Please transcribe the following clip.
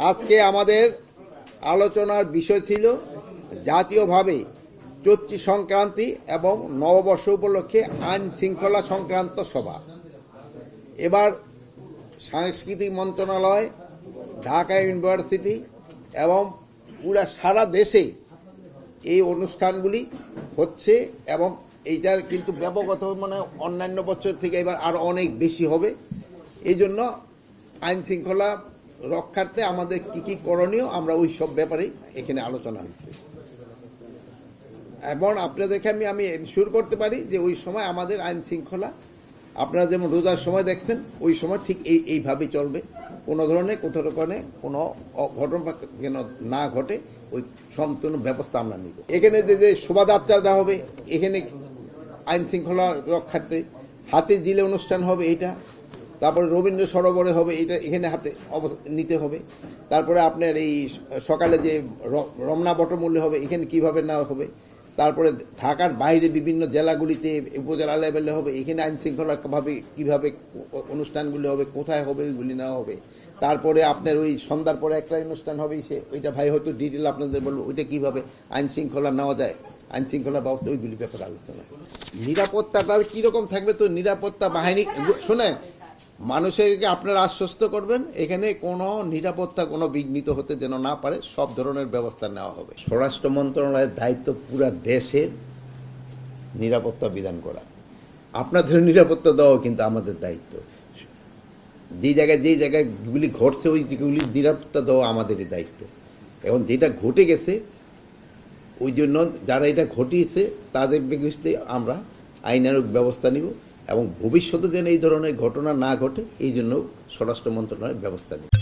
আজকে আমাদের আলোচনার বিষয় ছিল জাতীয়ভাবে চৈত্রী সংক্রান্তি এবং নববর্ষ উপলক্ষে আইন শৃঙ্খলা সংক্রান্ত সভা। এবার সাংস্কৃতিক মন্ত্রণালয়, ঢাকা ইউনিভার্সিটি এবং পুরা সারা দেশে এই অনুষ্ঠানগুলি হচ্ছে এবং এইটার কিন্তু ব্যাপকত অন্যান্য বছর থেকে এবার আরও অনেক বেশি হবে। এই জন্য আইন শৃঙ্খলা রক্ষার্থে আমাদের কি কি করণীয় আমরা ওই সব ব্যাপারে এখানে আলোচনা হয়েছে। এবং আপনাদেরকে আমি এনশিওর করতে পারি যে ওই সময় আমাদের আইন শৃঙ্খলা আপনারা যেমন রোজার সময় দেখছেন ওই সময় ঠিক এইভাবেই চলবে। কোনো ধরনের কোথাও কোনো ঘটনা যেন না ঘটে ওই সম্পূর্ণ ব্যবস্থা আমরা নিব। এখানে যে শোভাযাত্রাটা হবে এখানে আইন শৃঙ্খলা রক্ষার্থে, হাতির ঝিলে অনুষ্ঠান হবে এইটা, তারপরে রবীন্দ্র সরোবরে হবে এটা, এখানে হাতে নিতে হবে। তারপরে আপনার এই সকালে যে রমনা বটমূল্যে হবে এখানে কিভাবে নেওয়া হবে। তারপরে ঢাকার বাইরে বিভিন্ন জেলাগুলিতে উপজেলা লেভেলে হবে, এখানে আইন শৃঙ্খলাভাবে কীভাবে অনুষ্ঠানগুলি হবে, কোথায় হবে ওইগুলি নেওয়া হবে। তারপরে আপনার ওই সন্ধ্যার পরে একটা অনুষ্ঠান হবে, ওইটা ভাই হয়তো ডিটেল আপনাদের বলবো ওইটা কীভাবে আইন শৃঙ্খলা নেওয়া যায়, আইন শৃঙ্খলা ব্যবস্থা ওইগুলি ব্যাপারে আলোচনা। নিরাপত্তাটা কীরকম থাকবে, তো নিরাপত্তা বাহিনী শোনেন, মানুষেরকে আপনারা আশ্বস্ত করবেন এখানে কোনো নিরাপত্তা কোনো বিঘ্নিত হতে যেন না পারে, সব ধরনের ব্যবস্থা নেওয়া হবে। স্বরাষ্ট্র মন্ত্রণালয়ের দায়িত্ব পুরা দেশের নিরাপত্তা বিধান করা, আপনাদের নিরাপত্তা দেওয়া কিন্তু আমাদের দায়িত্ব। যেই জায়গাগুলি ঘটছে ওইগুলির নিরাপত্তা দেওয়া আমাদেরই দায়িত্ব। এখন যেটা ঘটে গেছে ওই জন্য যারা এটা ঘটিয়েছে তাদের বিরুদ্ধে আমরা আইনানুগ ব্যবস্থা নিব এবং ভবিষ্যতে যেন এই ধরনের ঘটনা না ঘটে এই জন্য স্বরাষ্ট্র মন্ত্রণালয় ব্যবস্থা নেবে।